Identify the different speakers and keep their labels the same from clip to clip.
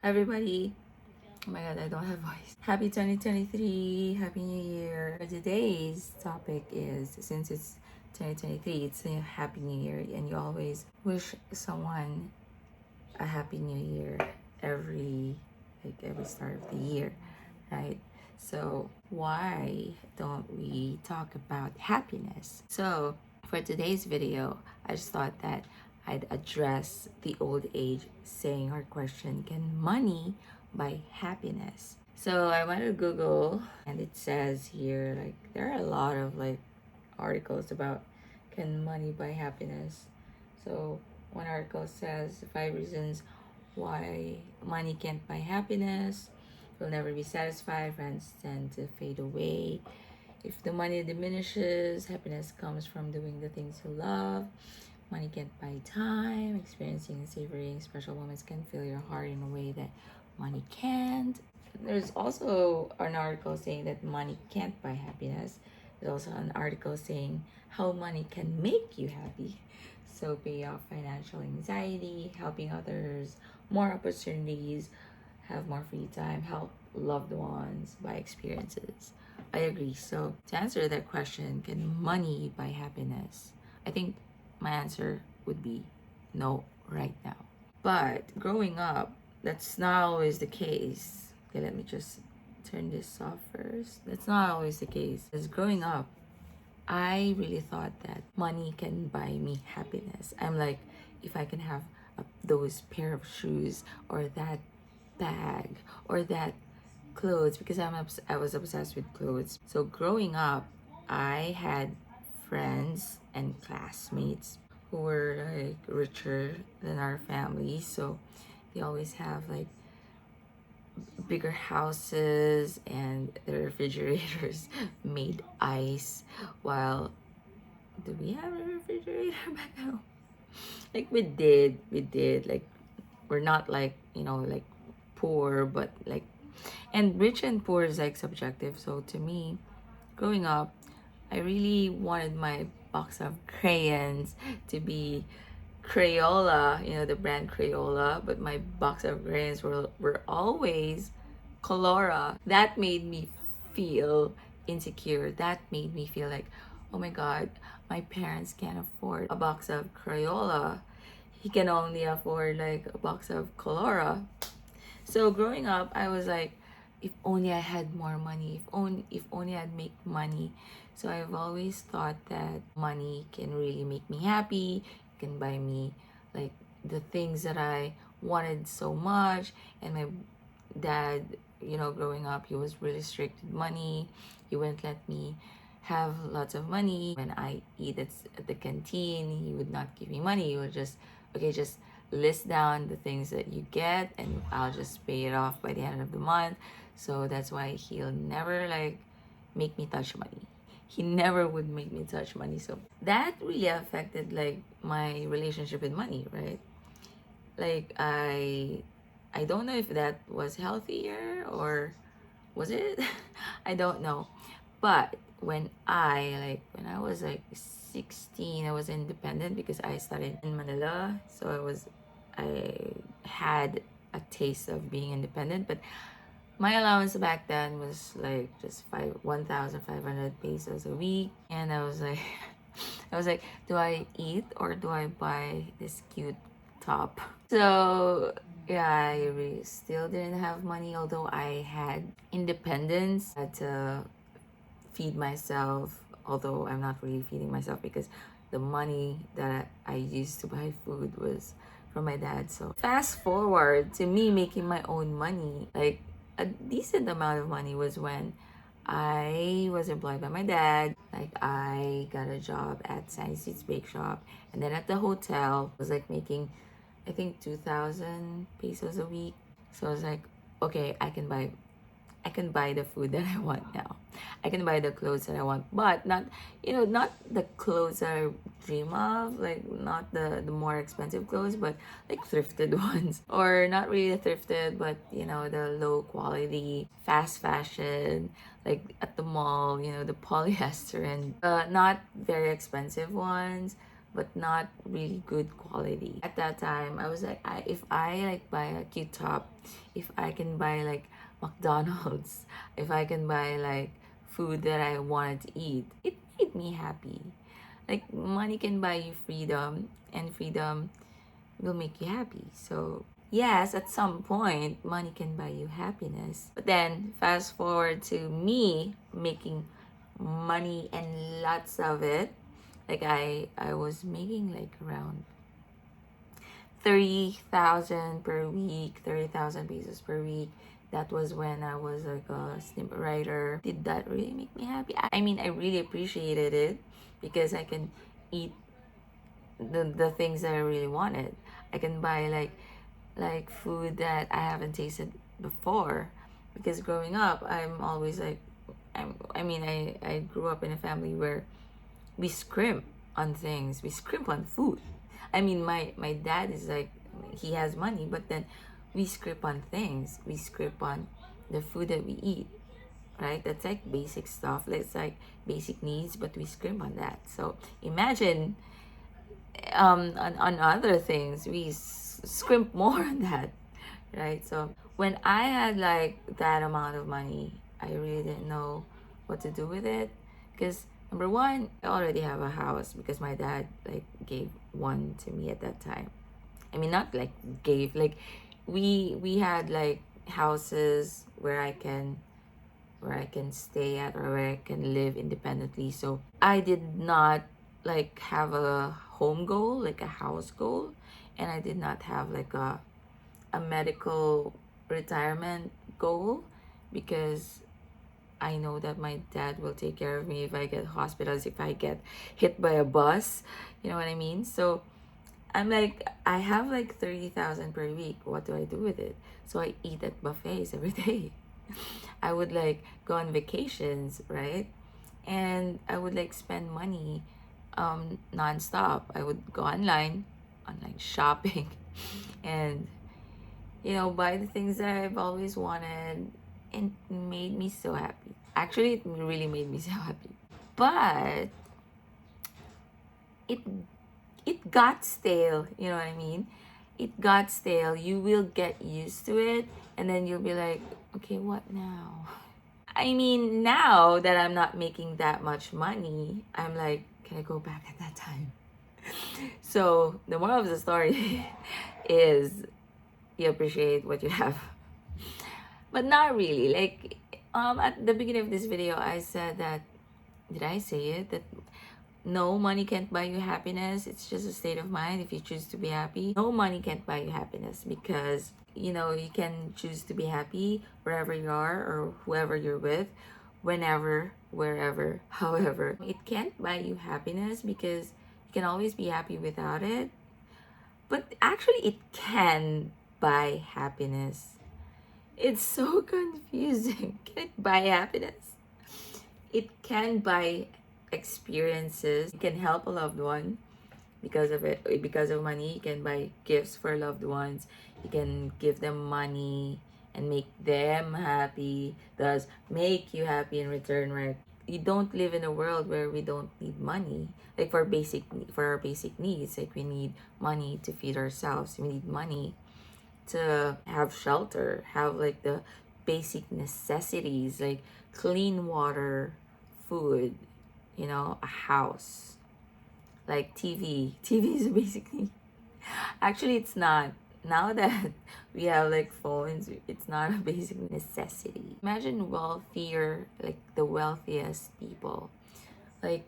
Speaker 1: Everybody, oh my god, I don't have voice. Happy 2023, Happy New Year. Today's topic is, since it's 2023, it's a Happy New Year, and you always wish someone a Happy New Year every start of the year, right? So why don't we talk about happiness? So for today's video, I just thought that I'd address the old age saying or question, can money buy happiness? So I went to Google and it says here like there are a lot of articles about can money buy happiness. So one article says 5 reasons why money can't buy happiness. You'll never be satisfied, friends tend to fade away. If the money diminishes, happiness comes from doing the things you love. Money can't buy time. Experiencing and savoring special moments can fill your heart in a way that money can't. There's also an article saying that money can't buy happiness. There's also an article saying how money can make you happy. So pay off financial anxiety, helping others, more opportunities, have more free time, help loved ones, buy experiences. I agree. So to answer that question, can money buy happiness? I think my answer would be no right now. But growing up, that's not always the case. Okay, let me just turn this off first. That's not always the case. Because growing up, I really thought that money can buy me happiness. I'm like, if I can have those pair of shoes or that bag or that clothes, because I was obsessed with clothes. So growing up, I had friends and classmates who were like richer than our family. So they always have like bigger houses and their refrigerators made ice. While do we have a refrigerator back home? Like we did. Like we're not like like poor, but like, and rich and poor is like subjective. So to me, growing up, I really wanted my box of crayons to be Crayola, the brand Crayola, but my box of crayons were always Colora. That made me feel insecure. That made me feel like, oh my god, my parents can't afford a box of Crayola. He can only afford like a box of Colora. So growing up, I was like, if only I had more money, if only I'd make money. So I've always thought that money can really make me happy, can buy me like the things that I wanted so much. And my dad, growing up, he was really strict with money. He wouldn't let me have lots of money. When I eat at the canteen, he would not give me money. He would just, okay, just list down the things that you get and I'll just pay it off by the end of the month. So that's why he'll never like make me touch money. He never would make me touch money. So that really affected like my relationship with money, right? Like I don't know if that was healthier or was it? I don't know. But when I was like 16, I was independent because I studied in Manila. So I had a taste of being independent, but my allowance back then was like just 1,500 pesos a week, and I was like, I was like, do I eat or do I buy this cute top? So yeah, I really still didn't have money, although I had independence. I had to feed myself, although I'm not really feeding myself because the money that I used to buy food was from my dad. So fast forward to me making my own money, like a decent amount of money was when I was employed by my dad. Like I got a job at Sunny Seeds Bake Shop, and then at the hotel I was like making, I think 2,000 pesos a week. So I was like, okay, I can buy the food that I want now. I can buy the clothes that I want, but not, not the clothes that I dream of, like not the more expensive clothes, but like thrifted ones, or not really thrifted, but the low quality fast fashion, like at the mall, the polyester and not very expensive ones, but not really good quality. At that time, I was like, if I like buy a cute top, if I can buy like McDonald's, if I can buy like food that I wanted to eat, it made me happy. Like money can buy you freedom, and freedom will make you happy. So yes, at some point, money can buy you happiness. But then fast forward to me making money and lots of it. Like I was making like around 30,000 per week, 30,000 pesos per week. That was when I was like a snippet writer. Did that really make me happy? I mean, I really appreciated it because I can eat the things that I really wanted. I can buy like food that I haven't tasted before, because growing up I'm always like I grew up in a family where we scrimp on things. We scrimp on food. I mean, my dad is like, he has money, but then we scrimp on things. We scrimp on the food that we eat, right? That's like basic stuff. It's like basic needs, but we scrimp on that. So imagine on other things we scrimp more on that, right? So when I had like that amount of money, I really didn't know what to do with it, because number one, I already have a house because my dad like gave one to me at that time. I mean, not like gave, like we had like houses where I can stay at, or where I can live independently. So I did not like have a home goal, like a house goal, and I did not have like a medical retirement goal, because I know that my dad will take care of me if I get hospitals, if I get hit by a bus, you know what I mean? So I'm like, I have like 30,000 per week. What do I do with it? So I eat at buffets every day. I would like go on vacations, right? And I would like spend money nonstop. I would go online shopping, and buy the things that I've always wanted, and it made me so happy. Actually, it really made me so happy. But it it got stale, you know what I mean? It got stale. You will get used to it, and then you'll be like, okay, what now? I mean, now that I'm not making that much money, I'm like, can I go back at that time? So the moral of the story is you appreciate what you have. But not really. Like at the beginning of this video, I said that, did I say it? That no, money can't buy you happiness. It's just a state of mind if you choose to be happy. No, money can't buy you happiness, because you can choose to be happy wherever you are or whoever you're with, whenever, wherever, however. It can't buy you happiness because you can always be happy without it. But actually, it can buy happiness. It's so confusing. Can it buy happiness? It can buy experiences. You can help a loved one because of it, because of money. You can buy gifts for loved ones. You can give them money and make them happy, thus make you happy in return, right? You don't live in a world where we don't need money. Like for our basic needs, like we need money to feed ourselves. We need money to have shelter, have like the basic necessities, like clean water, food, a house, like TV. TV is a basic need. Actually, it's not. Now that we have like phones, it's not a basic necessity. Imagine wealthier, like the wealthiest people. Like,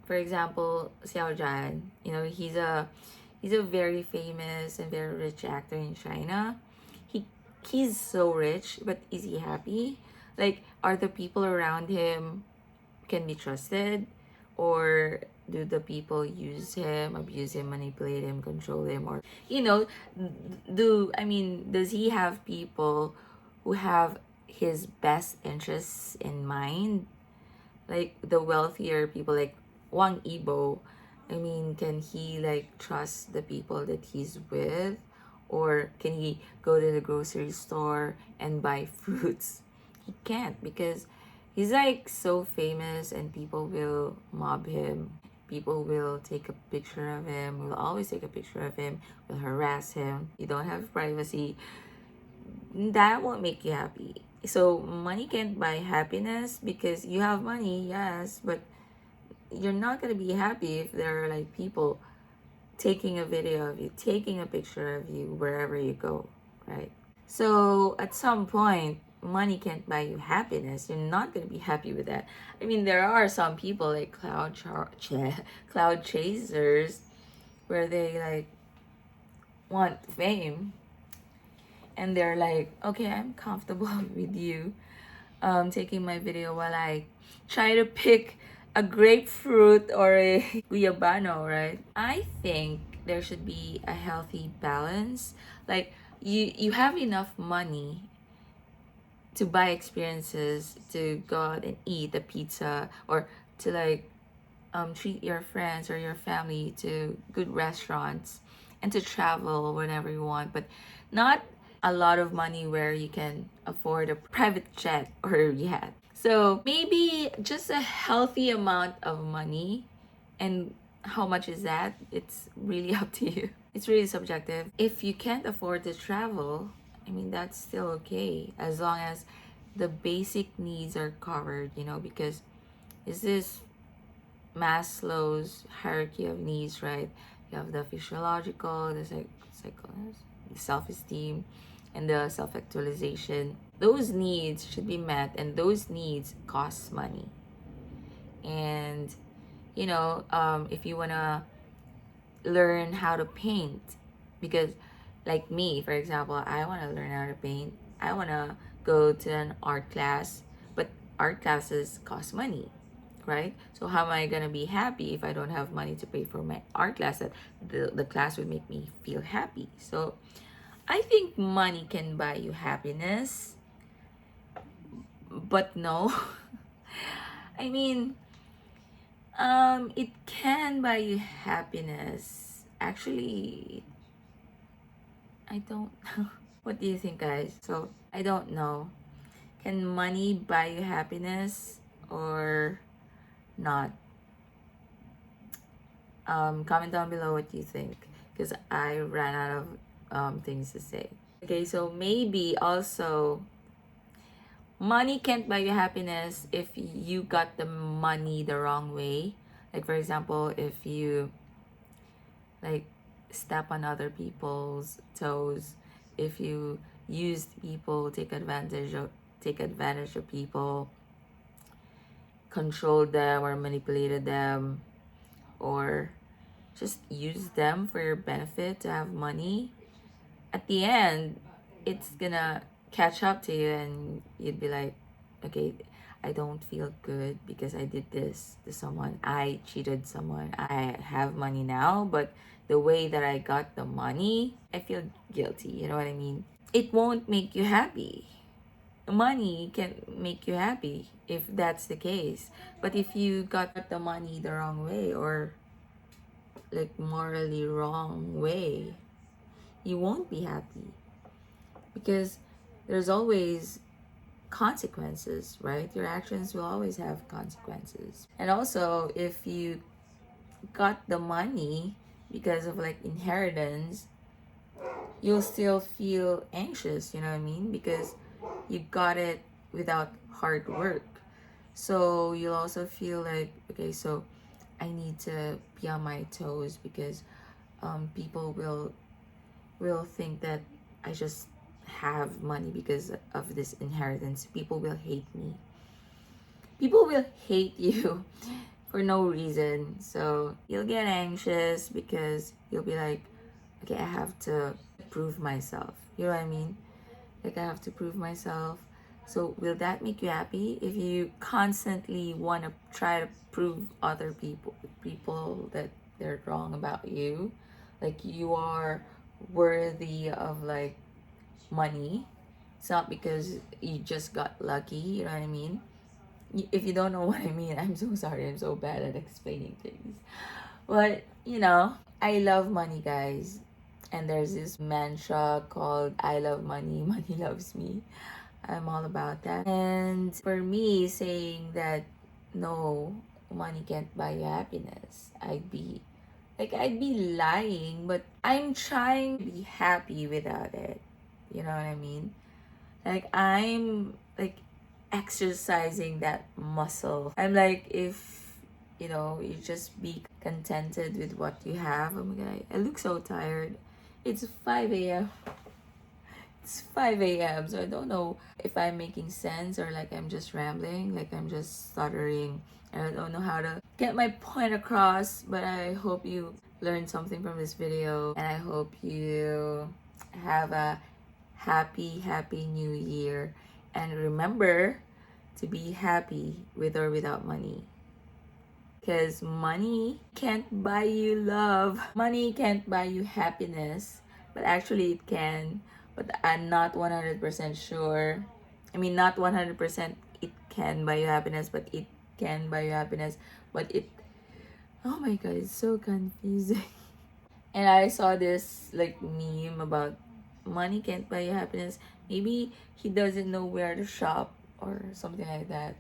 Speaker 1: for example, Xiao Zhan, he's a very famous and very rich actor in China. He's so rich, but is he happy? Like, are the people around him can be trusted, or do the people use him, abuse him, manipulate him, control him, or does he have people who have his best interests in mind? Like the wealthier people, like Wang Yibo, can he like trust the people that he's with? Or can he go to the grocery store and buy fruits? He can't, because he's like so famous and people will mob him. People will take a picture of him, will always take a picture of him, will harass him. You don't have privacy. That won't make you happy. So money can't buy happiness because you have money, yes, but you're not gonna be happy if there are like people taking a video of you, taking a picture of you wherever you go, right? So at some point, money can't buy you happiness. You're not gonna be happy with that. I mean, there are some people like cloud chasers, where they like want fame, and they're like, okay, I'm comfortable with you, taking my video while I try to pick a grapefruit or a guyabano, right? I think there should be a healthy balance. Like you have enough money to buy experiences, to go out and eat a pizza, or to like treat your friends or your family to good restaurants, and to travel whenever you want, but not a lot of money where you can afford a private jet or yacht. So maybe just a healthy amount of money. And how much is that? It's really up to you. It's really subjective. If you can't afford to travel, I mean, that's still okay as long as the basic needs are covered, because is this Maslow's hierarchy of needs, right? You have the physiological, the the self-esteem, and the self-actualization. Those needs should be met, and those needs cost money. And if you wanna learn how to paint, because like me, for example, I wanna learn how to paint. I wanna go to an art class, but art classes cost money, right? So how am I gonna be happy if I don't have money to pay for my art class? That the class would make me feel happy. So I think money can buy you happiness, but no. I mean, it can buy you happiness. Actually, I don't know. What do you think, guys? So I don't know. Can money buy you happiness or not? Comment down below what you think, because I ran out of things to say. Okay, so maybe also money can't buy you happiness if you got the money the wrong way. Like for example, if you like step on other people's toes, if you used people, take advantage of people, controlled them or manipulated them, or just use them for your benefit to have money, at the end it's gonna catch up to you, and you'd be like, okay, I don't feel good because I did this to someone. I cheated someone. I have money now, but the way that I got the money, I feel guilty. You know what I mean? It won't make you happy. Money can make you happy if that's the case. But if you got the money the wrong way, or like morally wrong way, you won't be happy, because there's always consequences, right? Your actions will always have consequences. And also, if you got the money because of like inheritance, you'll still feel anxious, you know what I mean? Because you got it without hard work. So you'll also feel like, okay, so I need to be on my toes, because people will think that I just have money because of this inheritance. People will hate me. People will hate you for no reason. So you'll get anxious because you'll be like, okay, I have to prove myself. You know what I mean? Like I have to prove myself. So will that make you happy if you constantly want to try to prove other people that they're wrong about you? Like you are worthy of like money. It's not because you just got lucky, you know what I mean? If you don't know what I mean, I'm so sorry. I'm so bad at explaining things. But, I love money, guys. And there's this mantra called I love money, money loves me. I'm all about that. And for me, saying that no, money can't buy you happiness, I'd be lying, but I'm trying to be happy without it. You know what I mean? Like, I'm like exercising that muscle. I'm like, if you just be contented with what you have. Oh my god, I look so tired. It's 5 a.m. It's 5 a.m. So I don't know if I'm making sense or like I'm just rambling, like I'm just stuttering. I don't know how to get my point across, but I hope you learned something from this video, and I hope you have a happy new year. And remember to be happy with or without money. Because money can't buy you love. Money can't buy you happiness. But actually it can. But I'm not 100% sure. I mean, not 100% it can buy you happiness, but it can buy you happiness. But it, oh my god, it's so confusing. And I saw this like meme about money can't buy you happiness. Maybe he doesn't know where to shop or something like that.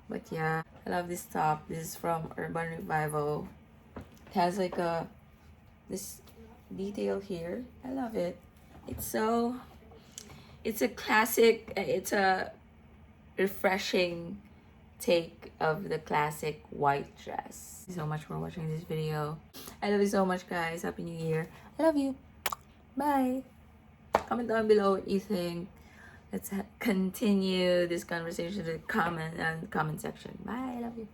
Speaker 1: But yeah, I love this top. This is from Urban Revival. It has like this detail here. I love it. It's a classic, it's a refreshing take of the classic white dress. Thank you so much for watching this video. I love you so much, guys. Happy New Year. I love you. Bye. Comment down below what you think. Let's continue this conversation in the comment section. Bye. I love you.